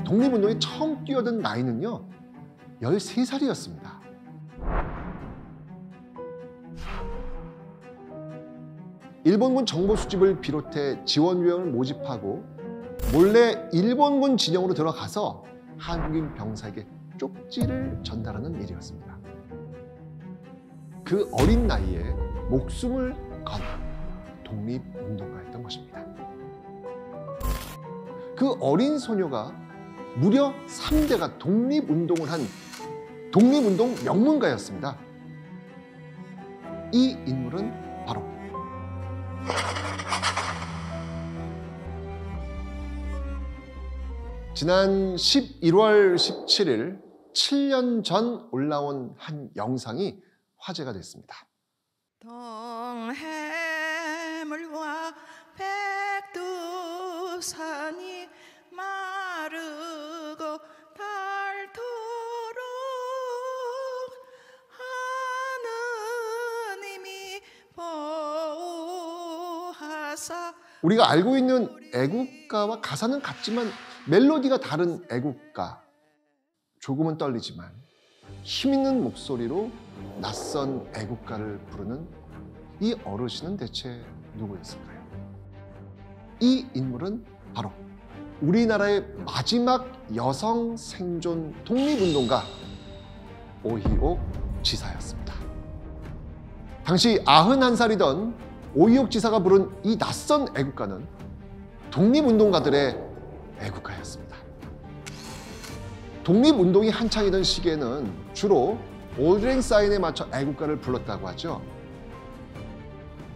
독립운동에 처음 뛰어든 나이는요 13살이었습니다. 일본군 정보 수집을 비롯해 지원 요원을 모집하고 몰래 일본군 진영으로 들어가서 한국인 병사에게 쪽지를 전달하는 일이었습니다. 그 어린 나이에 목숨을 건 독립운동가였던 것입니다. 그 어린 소녀가 무려 3대가 독립운동을 한 독립운동 명문가였습니다. 이 인물은 바로 지난 11월 17일 7년 전 올라온 한 영상이 화제가 됐습니다. 동해물과 백두산이 마르고 닳도록 하느님이 보호하사. 우리가 알고 있는 애국가와 가사는 같지만 멜로디가 다른 애국가. 조금은 떨리지만 힘있는 목소리로 낯선 애국가를 부르는 이 어르신은 대체 누구였을까요? 이 인물은 바로 우리나라의 마지막 여성 생존 독립운동가 오희옥 지사였습니다. 당시 91살이던 오희옥 지사가 부른 이 낯선 애국가는 독립운동가들의 애국가였습니다. 독립운동이 한창이던 시기에는 주로 올드랭 사인에 맞춰 애국가를 불렀다고 하죠.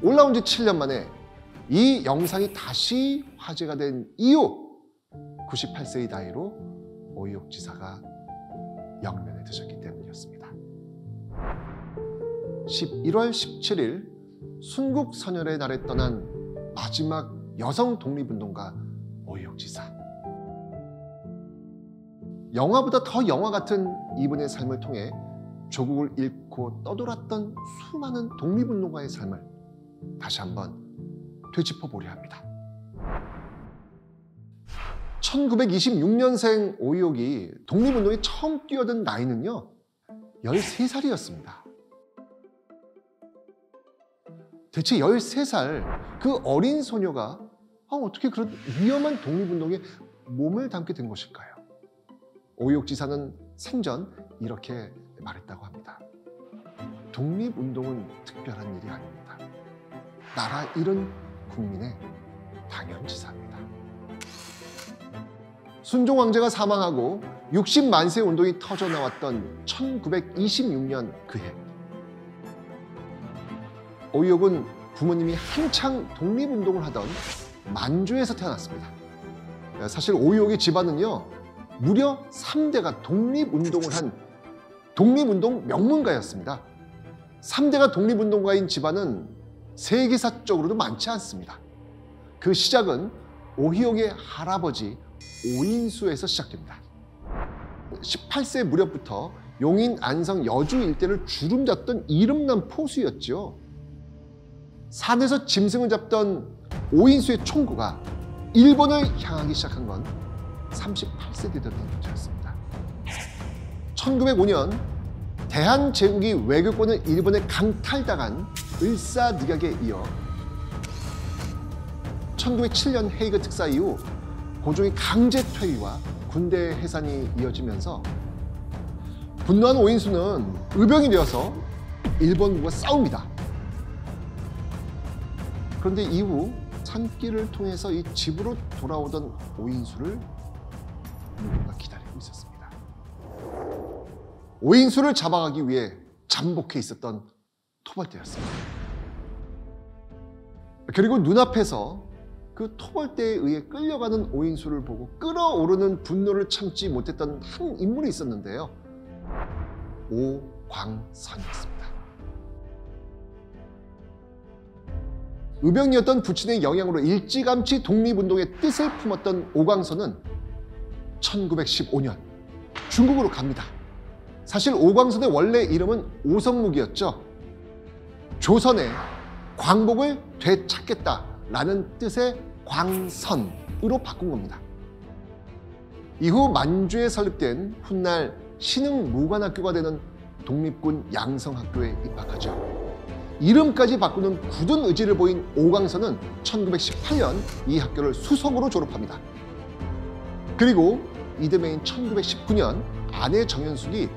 올라온 지 7년 만에 이 영상이 다시 화제가 된 이유, 98세의 나이로 오희옥 지사가 영면에 드셨기 때문이었습니다. 11월 17일 순국선열의 날에 떠난 마지막 여성 독립운동가 오희옥 지사. 영화보다 더 영화 같은 이분의 삶을 통해 조국을 잃고 떠돌았던 수많은 독립운동가의 삶을 다시 한번 되짚어보려 합니다. 1926년생 오희옥이 독립운동에 처음 뛰어든 나이는요 13살이었습니다. 대체 13살 그 어린 소녀가 어떻게 그런 위험한 독립운동에 몸을 담게 된 것일까요? 오희옥 지사는 생전 이렇게 말했다고 합니다. 독립운동은 특별한 일이 아닙니다. 나라 잃은 국민의 당연지사입니다. 순종 황제가 사망하고 60만세 운동이 터져나왔던 1926년 그 해, 오희옥은 부모님이 한창 독립운동을 하던 만주에서 태어났습니다. 사실 오희옥의 집안은요 무려 3대가 독립운동을 한 독립운동 명문가였습니다. 3대가 독립운동가인 집안은 세계사적으로도 많지 않습니다. 그 시작은 오희옥의 할아버지 오인수에서 시작됩니다. 18세 무렵부터 용인, 안성, 여주 일대를 주름잡던 이름난 포수였죠. 산에서 짐승을 잡던 오인수의 총구가 일본을 향하기 시작한 건 38세 되던 해였습니다. 1905년 대한제국이 외교권을 일본에 강탈당한 을사늑약에 이어 1907년 헤이그 특사 이후 고종의 강제 퇴위와 군대 해산이 이어지면서 분노한 오인수는 의병이 되어서 일본군과 싸웁니다. 그런데 이후 산길을 통해서 이 집으로 돌아오던 오인수를 누군가 기다리고 있었습니다. 오인수를 잡아가기 위해 잠복해 있었던 토벌대였습니다. 그리고 눈앞에서 그 토벌대에 의해 끌려가는 오인수를 보고 끓어오르는 분노를 참지 못했던 한 인물이 있었는데요. 오광선이었습니다. 의병이었던 부친의 영향으로 일찌감치 독립운동의 뜻을 품었던 오광선은 1915년 중국으로 갑니다. 사실 오광선의 원래 이름은 오성묵이었죠. 조선의 광복을 되찾겠다라는 뜻의 광선으로 바꾼 겁니다. 이후 만주에 설립된 훗날 신흥무관학교가 되는 독립군 양성학교에 입학하죠. 이름까지 바꾸는 굳은 의지를 보인 오광선은 1918년 이 학교를 수석으로 졸업합니다. 그리고 이듬해인 1919년 아내 정연숙이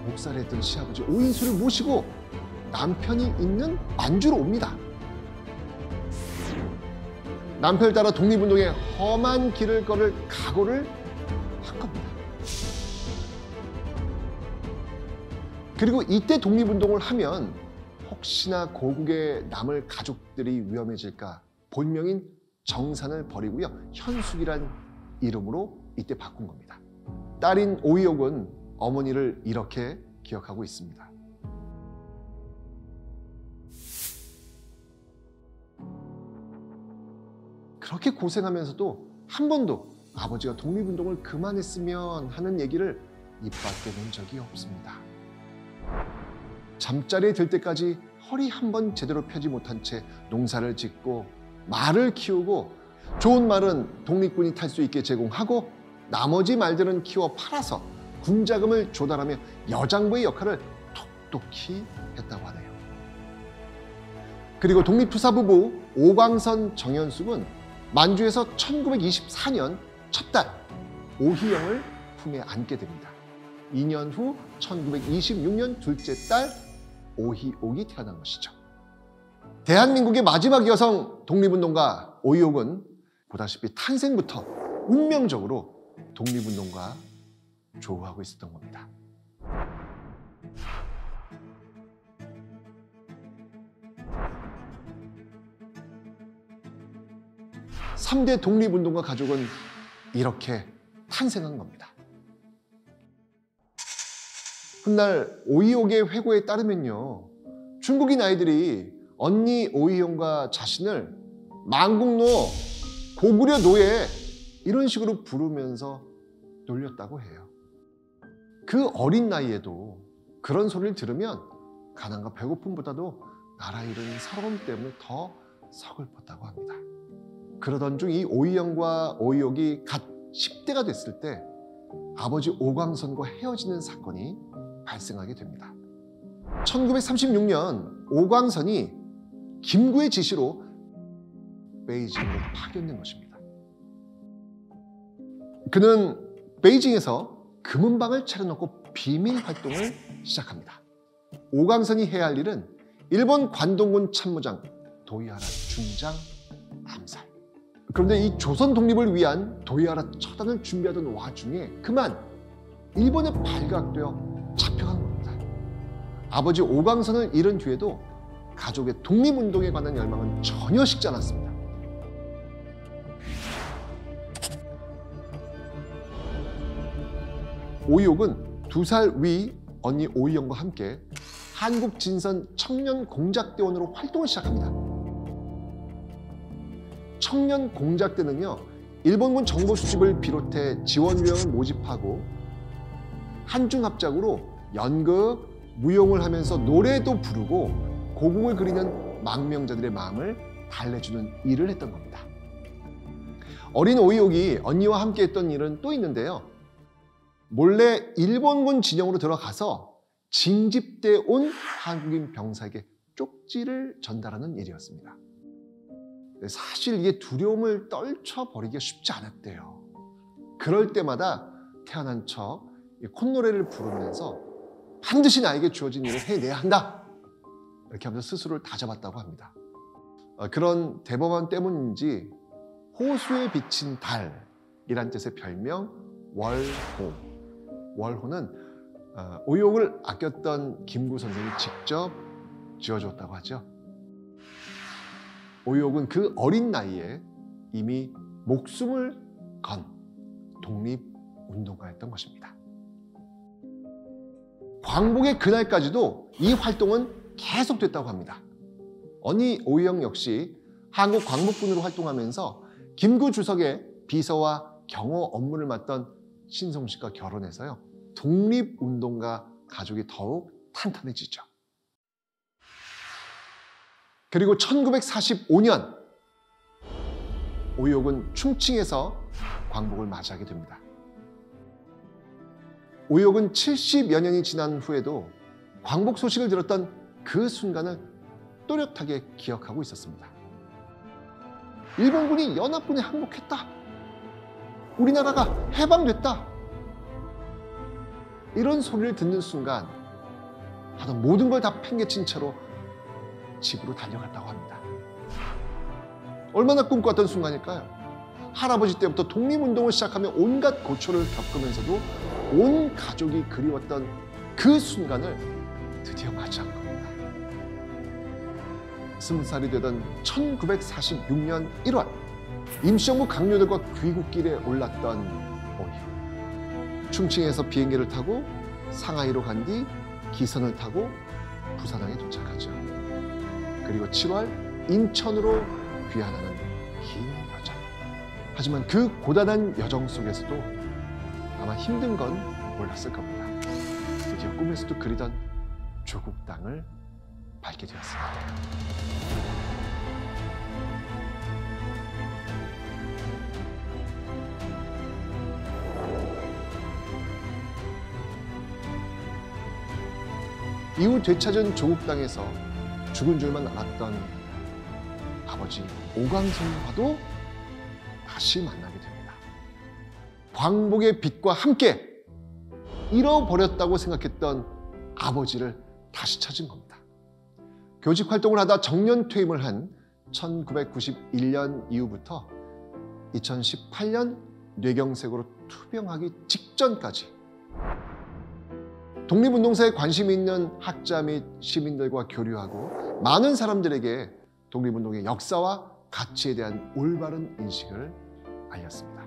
목살에 했던 시아버지 오인수를 모시고 남편이 있는 만주로 옵니다. 남편을 따라 독립운동의 험한 길을 걸을 각오를 한 겁니다. 그리고 이때 독립운동을 하면 혹시나 고국에 남을 가족들이 위험해질까 본명인 정산을 버리고요. 현숙이란 이름으로 이때 바꾼 겁니다. 딸인 오이옥은 어머니를 이렇게 기억하고 있습니다. 그렇게 고생하면서도 한 번도 아버지가 독립운동을 그만했으면 하는 얘기를 입 밖에 낸 적이 없습니다. 잠자리에 들 때까지 허리 한 번 제대로 펴지 못한 채 농사를 짓고 말을 키우고 좋은 말은 독립군이 탈 수 있게 제공하고 나머지 말들은 키워 팔아서 군자금을 조달하며 여장부의 역할을 톡톡히 했다고 하네요. 그리고 독립투사부부 오광선 정연숙은 만주에서 1924년 첫 딸 오희영을 품에 안게 됩니다. 2년 후 1926년 둘째 딸 오희옥이 태어난 것이죠. 대한민국의 마지막 여성 독립운동가 오희옥은 보다시피 탄생부터 운명적으로 독립운동과 조우하고 있었던 겁니다. (3대) 독립운동가 가족은 이렇게 탄생한 겁니다. 훗날 오이옥의 회고에 따르면요, 중국인 아이들이 언니 오이영과 자신을 망국노, 고구려 노예 이런 식으로 부르면서 놀렸다고 해요. 그 어린 나이에도 그런 소리를 들으면 가난과 배고픔보다도 나라 잃은 서러움 때문에 더 서글펐다고 합니다. 그러던 중 이 오이영과 오이옥이 갓 10대가 됐을 때 아버지 오광선과 헤어지는 사건이 발생하게 됩니다. 1936년 오광선이 김구의 지시로 베이징으로 파견된 것입니다. 그는 베이징에서 금은방을 차려놓고 비밀 활동을 시작합니다. 오광선이 해야 할 일은 일본 관동군 참모장 도이하라 중장 암살. 그런데 이 조선 독립을 위한 도이하라 처단을 준비하던 와중에 그만 일본에 발각되어 잡혀간 겁니다. 아버지 오광선을 잃은 뒤에도 가족의 독립운동에 관한 열망은 전혀 식지 않았습니다. 오이옥은 2살 위 언니 오이영과 함께 한국진선 청년공작대원으로 활동을 시작합니다. 청년공작대는요, 일본군 정보 수집을 비롯해 지원 요령을 모집하고 한중합작으로 연극, 무용을 하면서 노래도 부르고 고국을 그리는 망명자들의 마음을 달래주는 일을 했던 겁니다. 어린 오이옥이 언니와 함께 했던 일은 또 있는데요. 몰래 일본군 진영으로 들어가서 징집돼 온 한국인 병사에게 쪽지를 전달하는 일이었습니다. 사실 이게 두려움을 떨쳐버리기가 쉽지 않았대요. 그럴 때마다 태어난 척 콧노래를 부르면서 반드시 나에게 주어진 일을 해내야 한다, 이렇게 하면서 스스로를 다잡았다고 합니다. 그런 대범함 때문인지 호수에 비친 달이란 뜻의 별명 월호. 월호는 오이옥을 아꼈던 김구 선생이 직접 지어주었다고 하죠. 오이옥은 그 어린 나이에 이미 목숨을 건 독립운동가였던 것입니다. 광복의 그날까지도 이 활동은 계속됐다고 합니다. 언니 오이영 역시 한국 광복군으로 활동하면서 김구 주석의 비서와 경호 업무를 맡던 신성 씨가 결혼해서요, 독립운동가 가족이 더욱 탄탄해지죠. 그리고 1945년 오이옥은 충칭에서 광복을 맞이하게 됩니다. 오욕은 70여 년이 지난 후에도 광복 소식을 들었던 그 순간을 또렷하게 기억하고 있었습니다. 일본군이 연합군에 항복했다. 우리나라가 해방됐다. 이런 소리를 듣는 순간 하던 모든 걸 다 팽개친 채로 집으로 달려갔다고 합니다. 얼마나 꿈꿨던 순간일까요? 할아버지 때부터 독립운동을 시작하며 온갖 고초를 겪으면서도 온 가족이 그리웠던 그 순간을 드디어 맞이한 겁니다. 20살이 되던 1946년 1월 임시정부 강요들과 귀국길에 올랐던 오유. 충칭에서 비행기를 타고 상하이로 간 뒤 기선을 타고 부산항에 도착하죠. 그리고 7월 인천으로 귀환하는 긴 여정. 하지만 그 고단한 여정 속에서도 아마 힘든 건 몰랐을 겁니다. 드디어 꿈에서도 그리던 조국 땅을 밟게 되었습니다. 이후 되찾은 조국 땅에서 죽은 줄만 알았던 아버지 오광선과도 다시 만나게 됩니다. 광복의 빛과 함께 잃어버렸다고 생각했던 아버지를 다시 찾은 겁니다. 교직 활동을 하다 정년 퇴임을 한 1991년 이후부터 2018년 뇌경색으로 투병하기 직전까지 독립운동사에 관심이 있는 학자 및 시민들과 교류하고 많은 사람들에게 독립운동의 역사와 가치에 대한 올바른 인식을 알렸습니다.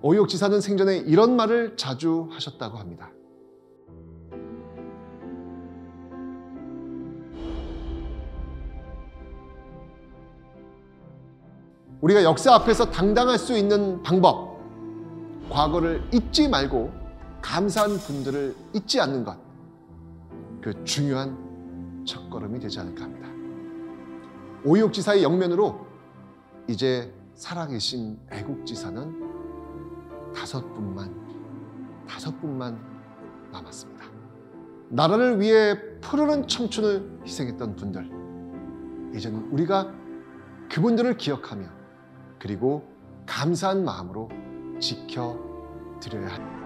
오희옥 지사는 생전에 이런 말을 자주 하셨다고 합니다. 우리가 역사 앞에서 당당할 수 있는 방법, 과거를 잊지 말고 감사한 분들을 잊지 않는 것, 그 중요한 첫걸음이 되지 않을까 합니다. 오희옥 지사의 영면으로 이제 살아계신 애국지사는 다섯 분만 남았습니다. 나라를 위해 푸르른 청춘을 희생했던 분들, 이제는 우리가 그분들을 기억하며 그리고 감사한 마음으로 지켜드려야 합니다.